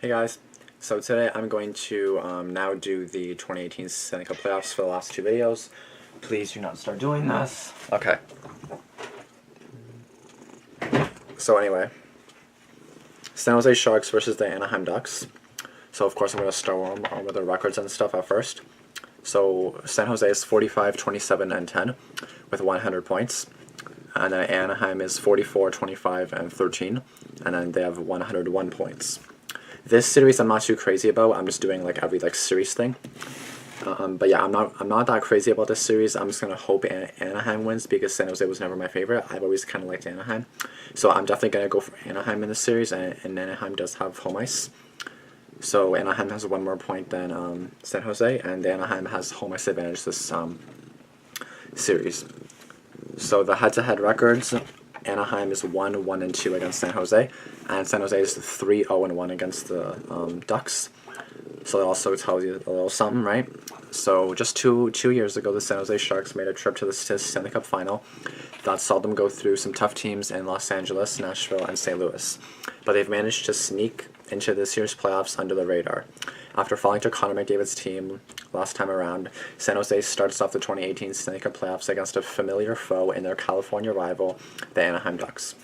Hey guys, so today I'm going to now do the 2018 Stanley Cup playoffs for the last two videos. Please do not start doing this. Okay. So anyway, San Jose Sharks versus the Anaheim Ducks. So of course I'm going to start with the records and stuff at first. So San Jose is 45, 27, and 10 with 100 points. And then Anaheim is 44, 25, and 13. And then they have 101 points. This series I'm not too crazy about. I'm just doing like every series thing. But yeah, I'm not that crazy about this series. I'm just gonna hope Anaheim wins because San Jose was never my favorite. I've always kind of liked Anaheim, so I'm definitely gonna go for Anaheim in this series. And Anaheim does have home ice, so Anaheim has one more point than San Jose, and Anaheim has home ice advantage this series. So the head-to-head records. Anaheim is 1-1-2 against San Jose, and San Jose is 3-0-1 against the Ducks. So that also tells you a little something, right? So just two years ago, the San Jose Sharks made a trip to the Stanley Cup Final. That saw them go through some tough teams in Los Angeles, Nashville, and St. Louis. But they've managed to sneak into this year's playoffs under the radar. After falling to Connor McDavid's team last time around, San Jose starts off the 2018 Stanley Cup playoffs against a familiar foe in their California rival, the Anaheim Ducks.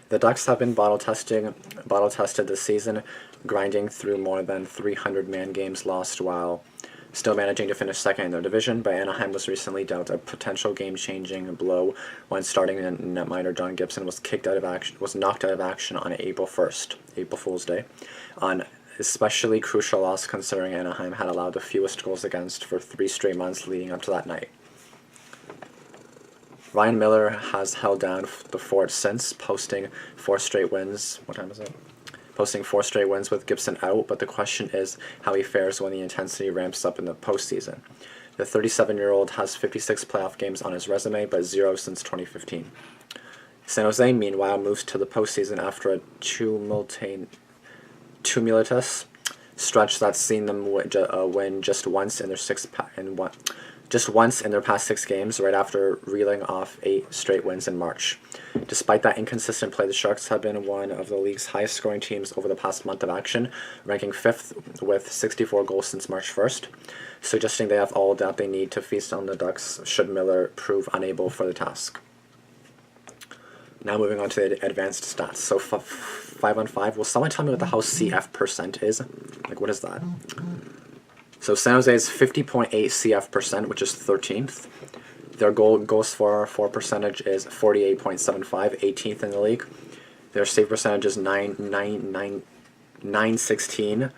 The Ducks have been battle tested this season, grinding through more than 300 man games lost while still managing to finish second in their division, but Anaheim was recently dealt a potential game-changing blow when starting netminder John Gibson was knocked out of action on April 1st, April Fool's Day, on especially crucial loss considering Anaheim had allowed the fewest goals against for 3 straight months leading up to that night. Ryan Miller has held down the fort since, posting 4 straight wins. What time is it? Posting 4 straight wins with Gibson out, but the question is how he fares when the intensity ramps up in the postseason. The 37-year-old has 56 playoff games on his resume, but 0 since 2015. San Jose, meanwhile, moves to the postseason after a tumultuous stretch that's seen them win just once in their past 6 games, right after reeling off 8 straight wins in March. Despite that inconsistent play, the Sharks have been one of the league's highest scoring teams over the past month of action, ranking 5th with 64 goals since March 1st, suggesting they have all that they need to feast on the Ducks should Miller prove unable for the task. Now moving on to the advanced stats. So 5-on-5. Will someone tell me what the house CF percent is? Like, what is that? So San Jose is 50.8 CF percent, which is 13th. Their goals for percentage is 48.75, 18th in the league. Their save percentage is 916,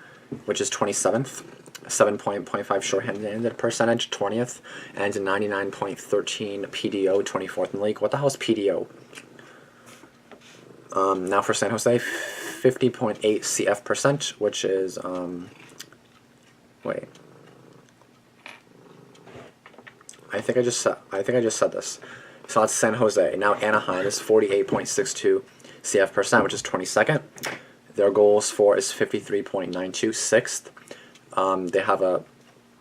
which is 27th. 7.5 shorthanded percentage, 20th, and 99.13 PDO, 24th in the league. What the hell is PDO? Now for San Jose, 50.8 CF percent, which is wait. I think I just said this. So that's San Jose. Now Anaheim is 48.62 CF percent, which is 22nd. Their goals for is 53.92, 6th. They have a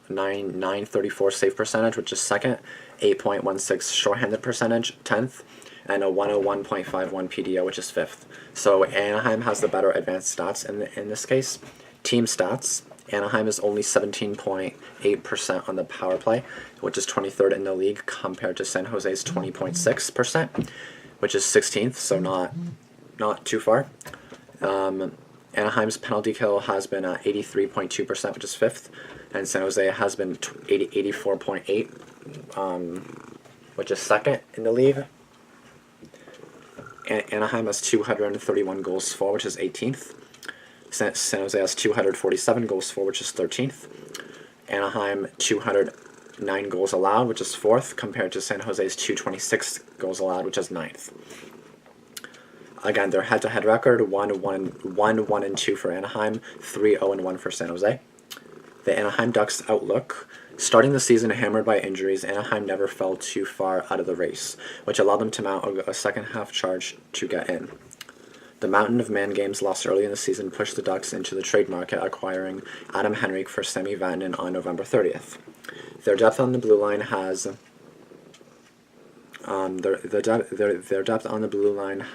934 save percentage, which is 2nd. 8.16 shorthanded percentage, 10th. And a 101.51 PDO, which is 5th. So Anaheim has the better advanced stats in this case. Team stats. Anaheim is only 17.8% on the power play, which is 23rd in the league, compared to San Jose's 20.6%, which is 16th, so not too far. Anaheim's penalty kill has been 83.2%, which is 5th, and San Jose has been 84.8, which is 2nd in the league. Anaheim has 231 goals for, which is 18th. San Jose has 247 goals for, which is 13th. Anaheim 209 goals allowed, which is 4th, compared to San Jose's 226 goals allowed, which is 9th. Again, their head-to-head record, 1-1-2 for Anaheim, 3-0-1 for San Jose. The Anaheim Ducks outlook. Starting the season hammered by injuries, Anaheim never fell too far out of the race, which allowed them to mount a second-half charge to get in. The mountain of man games lost early in the season pushed the Ducks into the trade market, acquiring Adam Henrique for Sami Vatanen on November 30th. Their depth on the blue line has Their depth on the blue line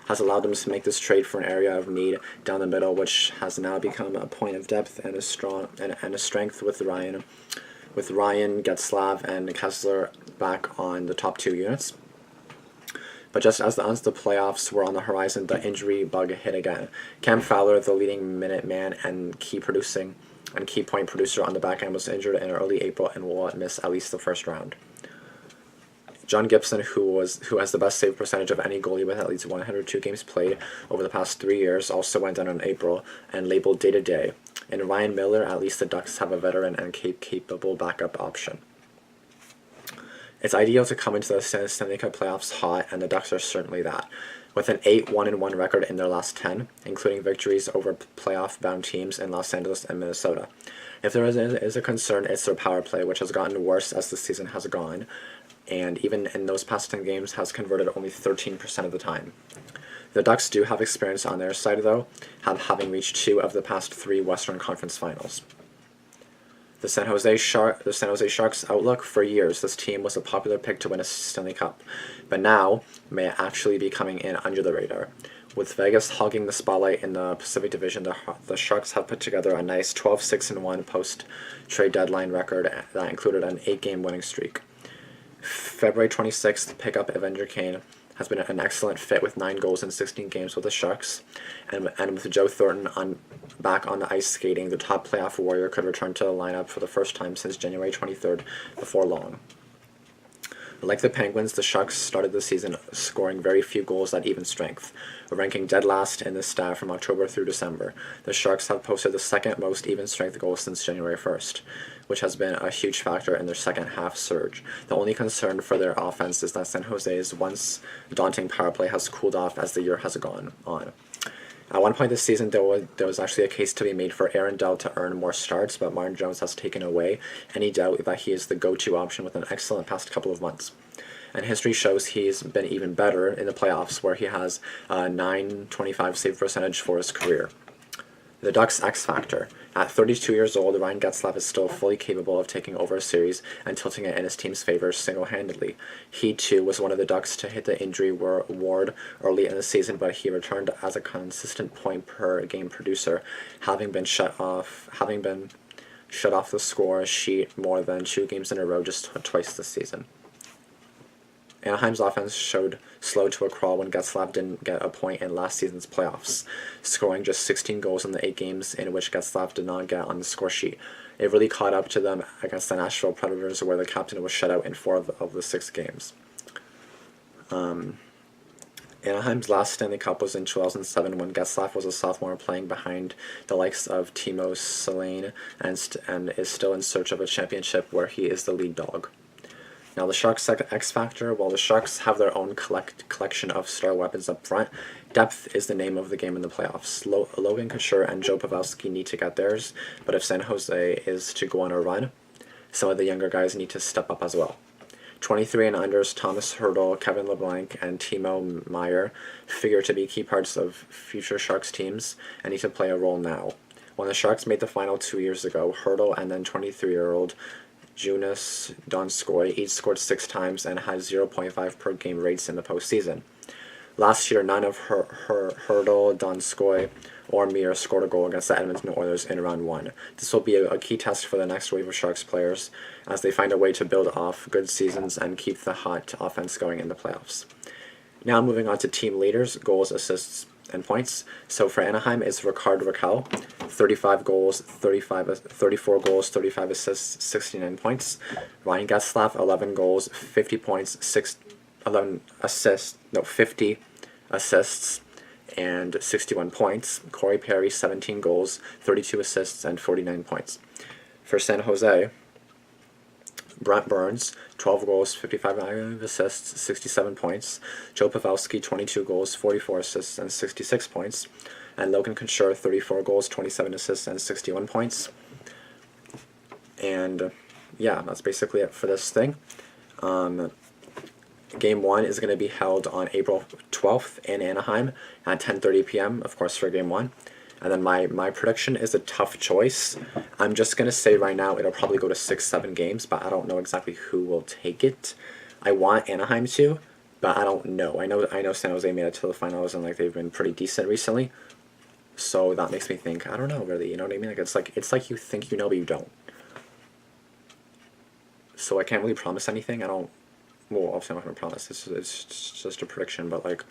has allowed them to make this trade for an area of need down the middle, which has now become a point of depth and a strength with Ryan, Getzlav, and Kessler back on the top two units. But just as the playoffs were on the horizon, the injury bug hit again. Cam Fowler, the leading minute man and key point producer on the back end, was injured in early April and will miss at least the first round. John Gibson, who has the best save percentage of any goalie with at least 102 games played over the past 3 years, also went down in April and labeled day-to-day. And Ryan Miller, at least the Ducks have a veteran and capable backup option. It's ideal to come into the Stanley Cup playoffs hot, and the Ducks are certainly that. With an 8-1-1 record in their last 10, including victories over playoff-bound teams in Los Angeles and Minnesota. If there is a concern, it's their power play, which has gotten worse as the season has gone, and even in those past 10 games has converted only 13% of the time. The Ducks do have experience on their side, though, having reached 2 of the past 3 Western Conference Finals. The San Jose Sharks' outlook: for years, this team was a popular pick to win a Stanley Cup, but now may actually be coming in under the radar. With Vegas hogging the spotlight in the Pacific Division, the Sharks have put together a nice 12-6-1 post-trade deadline record that included an 8-game winning streak. February 26th pickup Evander Kane has been an excellent fit with 9 goals in 16 games with the Sharks, and with Joe Thornton back on the ice skating, the top playoff warrior could return to the lineup for the first time since January 23rd before long. Like the Penguins, the Sharks started the season scoring very few goals at even strength, ranking dead last in the stat from October through December. The Sharks have posted the second most even strength goals since January 1st, which has been a huge factor in their second half surge. The only concern for their offense is that San Jose's once daunting power play has cooled off as the year has gone on. At one point this season, there was actually a case to be made for Aaron Dell to earn more starts, but Martin Jones has taken away any doubt that he is the go-to option with an excellent past couple of months. And history shows he's been even better in the playoffs, where he has a .925 save percentage for his career. The Ducks' X Factor. At 32 years old, Ryan Getzlav is still fully capable of taking over a series and tilting it in his team's favor single-handedly. He, too, was one of the Ducks to hit the injury ward early in the season, but he returned as a consistent point-per-game producer, having been shut off the score sheet more than 2 games in a row just twice this season. Anaheim's offense showed slow to a crawl when Getzlav didn't get a point in last season's playoffs, scoring just 16 goals in the 8 games in which Getzlav did not get on the score sheet. It really caught up to them against the Nashville Predators, where the captain was shut out in 4 of the 6 games. Anaheim's last Stanley Cup was in 2007 when Getzlav was a sophomore playing behind the likes of Timo Selene and is still in search of a championship where he is the lead dog. Now the Sharks' X Factor. While the Sharks have their own collection of star weapons up front, depth is the name of the game in the playoffs. Logan Couture and Joe Pavelski need to get theirs, but if San Jose is to go on a run, some of the younger guys need to step up as well. 23 and unders Thomas Hertl, Kevin LeBlanc, and Timo Meier figure to be key parts of future Sharks teams and need to play a role now. When the Sharks made the final 2 years ago, Hertl and then 23-year-old Jonas Donskoy each scored 6 times and had 0.5 per game rates in the postseason. Last year, none of Hertl, Donskoy, or Meier scored a goal against the Edmonton Oilers in round 1. This will be a key test for the next wave of Sharks players as they find a way to build off good seasons and keep the hot offense going in the playoffs. Now moving on to team leaders, goals, assists, and points. So for Anaheim, it's Rickard Rakell, 34 goals, 35 assists, 69 points. Ryan Getzlav, 11 goals, 50 points, 50 assists, and 61 points. Corey Perry, 17 goals, 32 assists, and 49 points. For San Jose, Brent Burns, 12 goals, 55 assists, 67 points. Joe Pavelski, 22 goals, 44 assists, and 66 points. And Logan Couture, 34 goals, 27 assists, and 61 points. And yeah, that's basically it for this thing. Game 1 is going to be held on April 12th in Anaheim at 10:30 p.m., of course, for Game 1. And then my prediction is a tough choice. I'm just going to say right now it'll probably go to 6-7 games, but I don't know exactly who will take it. I want Anaheim to, but I don't know. I know San Jose made it to the finals, and like they've been pretty decent recently. So that makes me think, I don't know really, you know what I mean? Like it's like you think you know, but you don't. So I can't really promise anything. I don't. Well, obviously I'm not gonna promise. It's just a prediction, but like,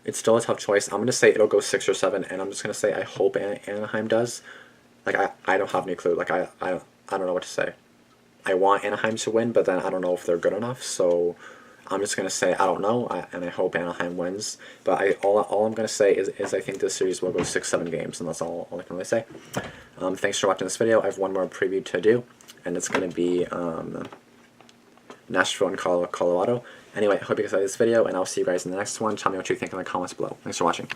it's still a tough choice. I'm gonna say it'll go 6 or 7, and I'm just gonna say I hope Anaheim does. Like I don't have any clue. Like I don't know what to say. I want Anaheim to win, but then I don't know if they're good enough. So I'm just gonna say I don't know, and I hope Anaheim wins. But all I'm gonna say is I think this series will go 6, 7 games, and that's all I can really say. Thanks for watching this video. I have one more preview to do, and it's gonna be Nashville and Colorado. Anyway, I hope you guys liked this video, and I'll see you guys in the next one. Tell me what you think in the comments below. Thanks for watching.